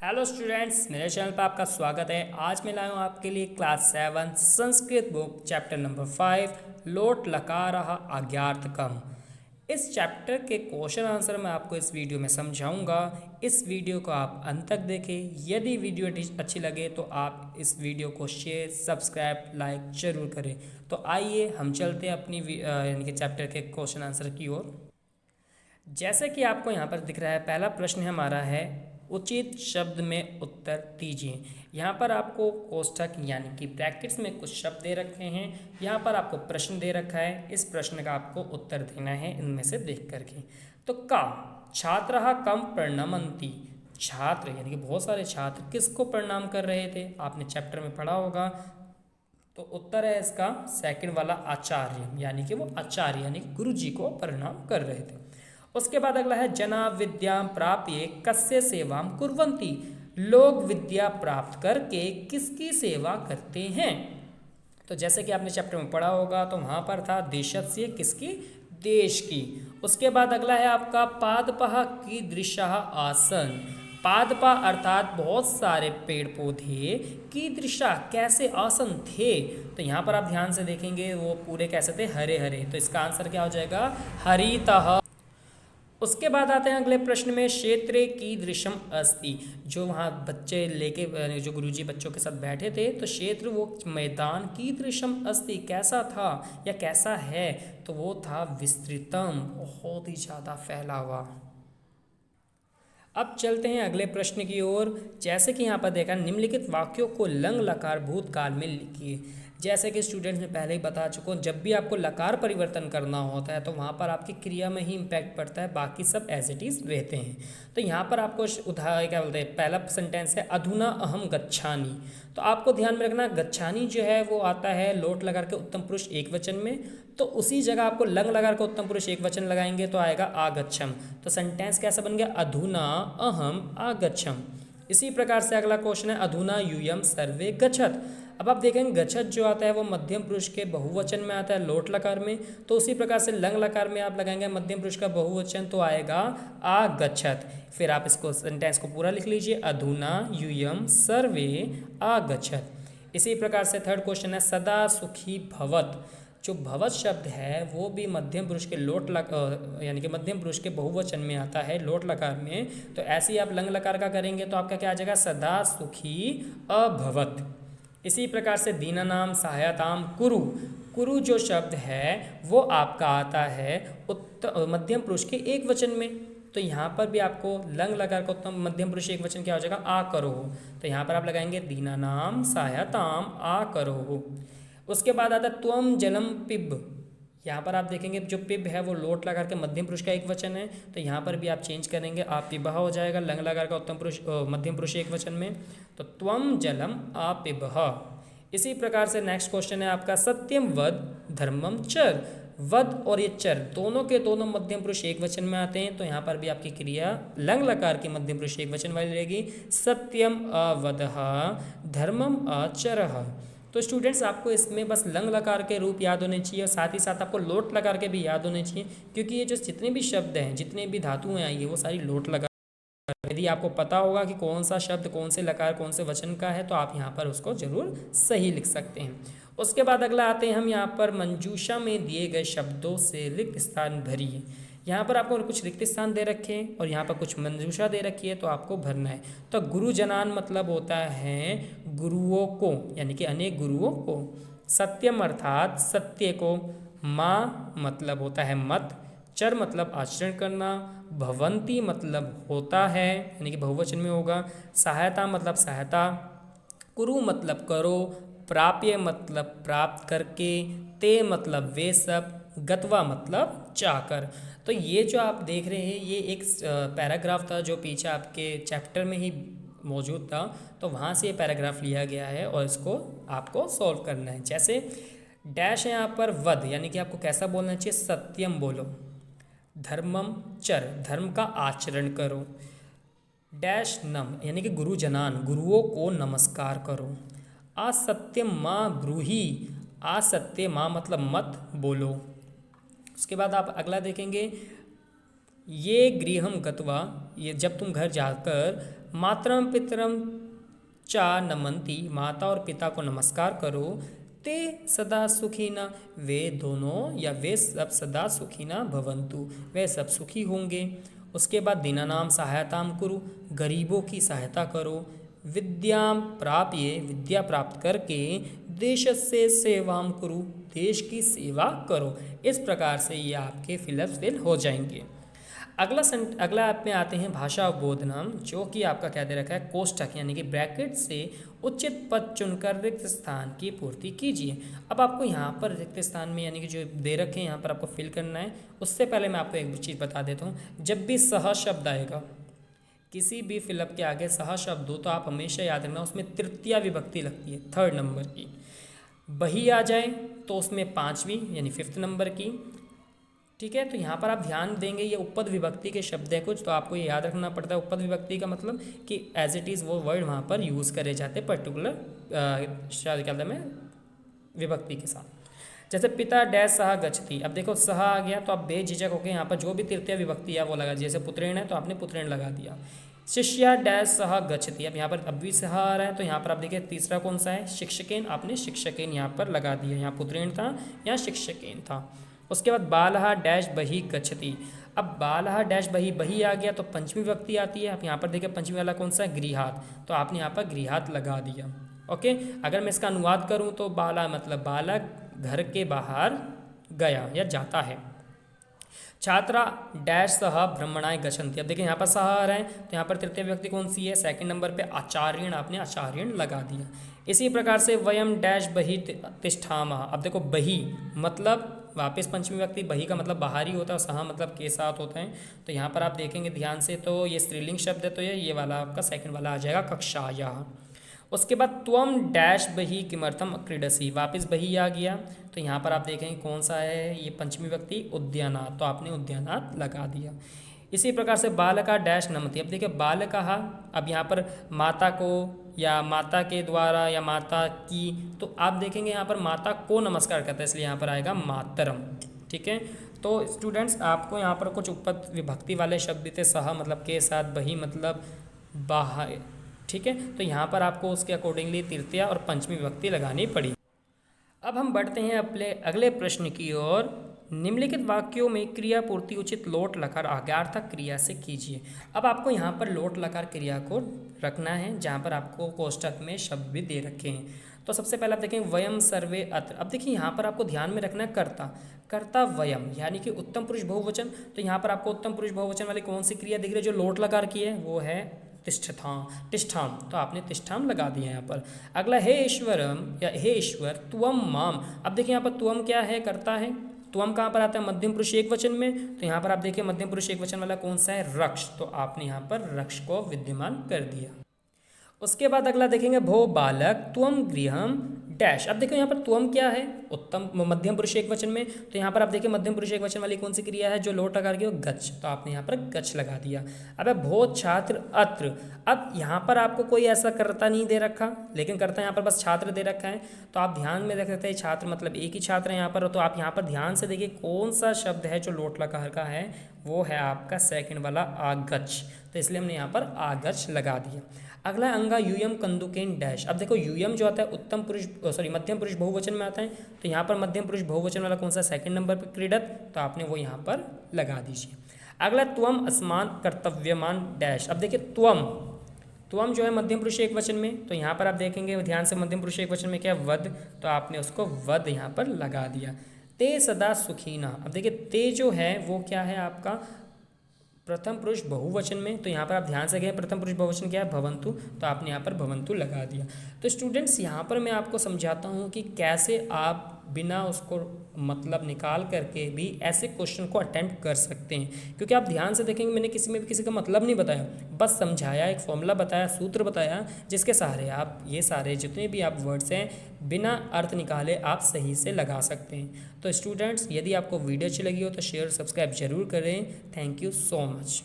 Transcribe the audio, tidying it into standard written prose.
Hello students, मेरे channel पर आपका स्वागत है। आज मैं लाया हूँ आपके लिए class 7 Sanskrit book chapter number 5 लोट लकारः आज्ञार्थकम्। इस चैप्टर के क्वेश्चन आंसर मैं आपको इस वीडियो में समझाऊंगा। इस वीडियो को आप अंत तक देखें। यदि वीडियो अच्छी लगे तो आप इस वीडियो को शेयर, सब्सक्राइब, लाइक जरूर करें। तो आइए हम चलते हैं अपनी यानी कि चैप्टर के क्वेश्चन आंसर की ओर। जैसे कि आपको यहाँ पर दिख रहा है, पहला प्रश्न हमारा है उचित शब्द में उत्तर दीजिए। यहाँ पर आपको कोष्ठक यानी कि ब्रैकेट्स में कुछ शब्द दे रखे हैं। यहाँ पर आपको प्रश्न दे रखा है, इस प्रश्न का आपको उत्तर देना है इनमें से देख करके। तो का छात्रः कम प्रणमन्ति, छात्र यानी कि बहुत सारे छात्र किसको प्रणाम कर रहे थे, आपने चैप्टर में पढ़ा होगा। तो उत्तर है इसका सेकंड वाला आचार्य, यानी कि वो आचार्य यानी कि गुरु जी को प्रणाम कर रहे थे। उसके बाद अगला है जना विद्या प्राप्य कस्य सेवाम कुर्वन्ति, लोग विद्या प्राप्त करके किसकी सेवा करते हैं। तो जैसे कि आपने चैप्टर में पढ़ा होगा, तो वहाँ पर था देशस्य, किसकी, देश की। उसके बाद अगला है आपका पादपः कीदृशः आसन, पादपा अर्थात बहुत सारे पेड़ पौधे, कीदृशा कैसे आसन थे। तो यहाँ पर आप ध्यान से देखेंगे वो पूरे कैसे थे, हरे हरे। तो इसका आंसर क्या हो जाएगा, हरितः। उसके बाद आते हैं अगले प्रश्न में क्षेत्रे कीदृशम अस्ति, जो वहाँ बच्चे लेके जो गुरुजी बच्चों के साथ बैठे थे, तो क्षेत्र वो मैदान कीदृशम अस्ति कैसा था या कैसा है, तो वो था विस्तृतम, बहुत ही ज़्यादा फैला हुआ। अब चलते हैं अगले प्रश्न की ओर। जैसे कि यहाँ पर देखा, निम्नलिखित वाक्यों को लंग लकार भूतकाल में लिखिए। जैसे कि स्टूडेंट्स में पहले ही बता चुका हूँ, जब भी आपको लकार परिवर्तन करना होता है तो वहाँ पर आपकी क्रिया में ही इम्पैक्ट पड़ता है, बाकी सब एज इट इज़ रहते हैं। तो यहाँ पर आपको उदाहरण क्या बोलते हैं, पहला सेंटेंस है अधुना अहम गच्छानि। तो आपको ध्यान में रखना, गच्छानि जो है वो आता है लोट लगा के उत्तम पुरुष एक वचन में, तो उसी जगह आपको लंग लगा के उत्तम पुरुष एक वचन लगाएंगे तो आएगा आगच्छम। तो सेंटेंस कैसा बन गया, अधुना अहम आगच्छम। इसी प्रकार से अगला क्वेश्चन है अधुना यूयम सर्वे गच्छत। अब आप देखेंगे गच्छत जो आता है वो मध्यम पुरुष के बहुवचन में आता है लोट लकार में, तो उसी प्रकार से लंग लकार में आप लगाएंगे मध्यम पुरुष का बहुवचन, तो आएगा आगच्छत। फिर आप इसको सेंटेंस को पूरा लिख लीजिए, अधुना यूयम सर्वे आगच्छत। इसी प्रकार से थर्ड क्वेश्चन है सदा सुखी भवत। जो भवत शब्द है वो भी मध्यम पुरुष के यानी कि मध्यम पुरुष के बहुवचन में आता है लोट लकार में, तो ऐसे ही आप लंग लकार का करेंगे तो आपका क्या आ जाएगा, सदा सुखी अभवत। इसी प्रकार से दीनानाम सहायताम कुरु, कुरु जो शब्द है वो आपका आता है मध्यम पुरुष के एक वचन में, तो यहाँ पर भी आपको लंग लकार का उत्तम मध्यम पुरुष एक वचन क्या हो जाएगा, आ करो। तो यहाँ पर आप लगाएंगे दीनानाम सहायताम आ करो। उसके बाद आता है त्वम जलम पिब। यहाँ पर आप देखेंगे जो पिब है वो लोट लगा के मध्यम पुरुष का एक वचन है, तो यहाँ पर भी आप चेंज करेंगे, आप पिबह हो जाएगा लंग लगा का उत्तम पुरुष मध्यम पुरुष एक वचन में, तो त्वम जलम आपिबह। इसी प्रकार से नेक्स्ट क्वेश्चन है आपका सत्यम वद धर्मम चर। वद और ये चर दोनों के दोनों मध्यम पुरुष एक वचन में आते हैं, तो यहाँ पर भी आपकी क्रिया लंग लकार की मध्यम पुरुष एक वचन वाली रहेगी, सत्यम अवदः धर्मम अचरः। तो स्टूडेंट्स आपको इसमें बस लंग लकार के रूप याद होने चाहिए और साथ ही साथ आपको लोट लकार के भी याद होने चाहिए, क्योंकि ये जो जितने भी शब्द हैं, जितने भी धातुएं आई है वो सारी लोट लकार। यदि आपको पता होगा कि कौन सा शब्द कौन से लकार कौन से वचन का है, तो आप यहाँ पर उसको जरूर सही लिख सकते हैं। उसके बाद अगला आते हैं हम यहाँ पर मंजूषा में दिए गए शब्दों से रिक्त स्थान भरिए। यहाँ पर आपको कुछ रिक्त स्थान दे रखे हैं और यहाँ पर कुछ मंजूषा दे रखी है, तो आपको भरना है। तो गुरुजनान मतलब होता है गुरुओं को, यानी कि अनेक गुरुओं को। सत्यम अर्थात सत्य को। माँ मतलब होता है मत। चर मतलब आचरण करना। भवंती मतलब होता है, यानी कि बहुवचन में होगा। सहायता मतलब सहायता। कुरु मतलब करो। प्राप्य मतलब प्राप्त करके। ते मतलब वे सब। गत्वा मतलब जाकर। तो ये जो आप देख रहे हैं ये एक पैराग्राफ था जो पीछे आपके चैप्टर में ही मौजूद था, तो वहाँ से ये पैराग्राफ लिया गया है और इसको आपको सॉल्व करना है। जैसे डैश है यहाँ पर वध, यानी कि आपको कैसा बोलना चाहिए, सत्यम बोलो। धर्मम चर, धर्म का आचरण करो। डैश नम यानी कि गुरुजनान, गुरुओं को नमस्कार करो। असत्यम माँ ब्रूही, असत्य माँ मतलब मत बोलो। उसके बाद आप अगला देखेंगे, ये गृहम गत्वा, ये जब तुम घर जाकर मातरम पितरम चा नमंती, माता और पिता को नमस्कार करो। ते सदा सुखी न, वे दोनों या वे सब सदा सुखी न भवंतु, वे सब सुखी होंगे। उसके बाद दीनानाम सहायताम कुरु, गरीबों की सहायता करो। विद्याम प्राप्ये, विद्या प्राप्त करके देशस्य सेवाम कुरु, देश की सेवा करो। इस प्रकार से ये आपके फिल हो जाएंगे। अगला आप में आते हैं भाषा अवबोधनम, जो कि आपका क्या दे रखा है, कोष्ठक यानी कि ब्रैकेट से उचित पद चुनकर रिक्त स्थान की पूर्ति कीजिए। अब आपको यहाँ पर रिक्त स्थान में यानी कि जो दे रखे हैं यहाँ पर आपको फिल करना है। उससे पहले मैं आपको एक चीज़ बता देता हूँ, जब भी सह शब्द आएगा किसी भी फिलअप के आगे सह शब्द हो तो आप हमेशा याद रखना उसमें तृतीया विभक्ति लगती है, 3rd नंबर की। बही आ जाए तो उसमें 5वीं यानी 5th नंबर की। ठीक है, तो यहाँ पर आप ध्यान देंगे ये उपपद विभक्ति के शब्द है कुछ, तो आपको ये याद रखना पड़ता है। उपपद विभक्ति का मतलब कि एज इट इज़ वो वर्ड वहाँ पर यूज़ करे जाते हैं पर्टिकुलर क्या में विभक्ति के साथ। जैसे पिता डैश सह गच्छति, अब देखो सह आ गया तो आप बेझिझक होकर यहाँ पर जो भी तृतीय विभक्ति है वो लगा, जैसे पुत्रेण है तो आपने पुत्रेण लगा दिया। शिष्या डैश सह गच्छति, अब यहाँ पर अब भी सह आ रहा है तो यहाँ पर आप देखिए तीसरा कौन सा है, शिक्षकेन, आपने शिक्षकेन यहाँ पर लगा दिया। यहाँ पुत्रेण था, यहाँ शिक्षकेन था। उसके बाद बालहा डैश बही गच्छति, अब बालहा डैश बही, बही आ गया तो पंचमी विभक्ति आती है। आप यहाँ पर देखिए पंचमी वाला कौन सा है, गृहात, तो आपने यहाँ पर गृहात लगा दिया। ओके, अगर मैं इसका अनुवाद करूँ तो बाला मतलब बालक घर के बाहर गया या जाता है। छात्रा डैश सह ब्रह्मणाय गच्छन्ति, अब देखिए यहाँ पर सह आ रहा है तो यहाँ पर तृतीय व्यक्ति कौन सी है, 2nd नंबर पे आचार्यण, आपने आचार्यण लगा दिया। इसी प्रकार से वयम डैश बही तिष्ठामः, अब देखो बही मतलब वापस पंचमी व्यक्ति, बही का मतलब बाहरी होता है और सह मतलब के साथ होता है। तो यहाँ पर आप देखेंगे ध्यान से तो ये स्त्रीलिंग शब्द है, तो ये वाला आपका 2nd वाला आ जाएगा कक्षायाः। उसके बाद त्वम डैश बही किमर्थम क्रीडसी, वापस बही आ गया तो यहाँ पर आप देखेंगे कौन सा है, ये पंचमी व्यक्ति उद्यानात्, तो आपने उद्यानात् लगा दिया। इसी प्रकार से बालका डैश नमति, अब देखिए बालका, अब यहाँ पर माता को या माता के द्वारा या माता की, तो आप देखेंगे यहाँ पर माता को नमस्कार करता है इसलिए यहाँ पर आएगा मातरम। ठीक है, तो स्टूडेंट्स आपको यहाँ पर कुछ उपपद विभक्ति वाले शब्द थे, सह मतलब के साथ, बही मतलब बाहर। ठीक है, तो यहाँ पर आपको उसके अकॉर्डिंगली तृतीया और पंचमी विभक्ति लगानी पड़ी। अब हम बढ़ते हैं अपने अगले प्रश्न की ओर। निम्नलिखित वाक्यों में क्रिया पूर्ति उचित लोट लकार आज्ञार्थक क्रिया से कीजिए। अब आपको यहाँ पर लोट लकार क्रिया को रखना है, जहाँ पर आपको कोष्ठक में शब्द भी दे रखे हैं। तो सबसे पहले आप देखें वयम सर्वे अत्र, अब देखिए यहाँ पर आपको ध्यान में रखना है कर्ता, कर्ता वयम यानी कि उत्तम पुरुष बहुवचन। तो यहाँ पर आपको उत्तम पुरुष बहुवचन वाली कौन सी क्रिया दिख रही है जो लोट लकार की है, वो है तिष्ठाम, तो आपने तिष्ठाम लगा दिया यहाँ पर। अगला हे ईश्वरम या हे ईश्वर त्वम माम, अब देखिए यहाँ पर त्वम क्या है, करता है। त्वम कहाँ पर आता है, मध्यम पुरुष एक वचन में, तो यहाँ पर आप देखिए मध्यम पुरुष एक वचन वाला कौन सा है, रक्ष, तो आपने यहाँ पर रक्ष को विद्यमान कर दिया। उसके बाद अगला देखेंगे भो बालक त्वम गृहम डैश, अब देखो यहाँ पर त्वम क्या है, उत्तम मध्यम पुरुष एक वचन में, तो यहाँ पर आप देखिए मध्यम पुरुष एक वचन वाली कौन सी क्रिया है जो लोट लगा रही है, गच्छ, तो आपने यहाँ पर गच्छ लगा दिया। अब भो छात्र अत्र, अब यहाँ पर आपको कोई ऐसा कर्ता नहीं दे रखा, लेकिन कर्ता यहाँ पर बस छात्र दे रखा है, तो आप ध्यान में रख सकते हैं छात्र मतलब एक ही छात्र है यहाँ पर। तो आप यहाँ पर ध्यान से देखिए कौन सा शब्द है जो लोट लकार का है, वो है आपका 2nd वाला आगच्छ, तो इसलिए हमने यहाँ पर आगच्छ लगा दिया। अगला अंगा यूयम कंदुकेन डैश, अब देखो यूयम जो आता है उत्तम पुरुष मध्यम पुरुष बहुवचन में आता है, तो यहाँ पर मध्यम पुरुष बहुवचन वाला कौन सा 2nd नंबर पर क्रीडत, तो आपने वो यहाँ पर लगा दीजिए। अगला त्वम अस्मान कर्तव्यमान डैश, अब देखिए त्वम जो है मध्यम पुरुष एक वचन में, तो यहाँ पर आप देखेंगे ध्यान से मध्यम पुरुष एक वचन में क्या है, वध, तो आपने उसको वध यहाँ पर लगा दिया। ते सदा सुखीना, अब देखिए ते जो है वो क्या है आपका प्रथम पुरुष बहुवचन में, तो यहाँ पर आप ध्यान से गए प्रथम पुरुष बहुवचन क्या है, भवंतु, तो आपने यहाँ पर भवंतु लगा दिया। तो स्टूडेंट्स यहाँ पर मैं आपको समझाता हूँ कि कैसे आप बिना उसको मतलब निकाल करके भी ऐसे क्वेश्चन को अटेम्प्ट कर सकते हैं, क्योंकि आप ध्यान से देखेंगे मैंने किसी में भी किसी का मतलब नहीं बताया, बस समझाया, एक फॉर्मूला बताया, सूत्र बताया, जिसके सहारे आप ये सारे जितने भी आप वर्ड्स हैं बिना अर्थ निकाले आप सही से लगा सकते हैं। तो स्टूडेंट्स यदि आपको वीडियो अच्छी लगी हो तो शेयर सब्सक्राइब जरूर करें। Thank you so much.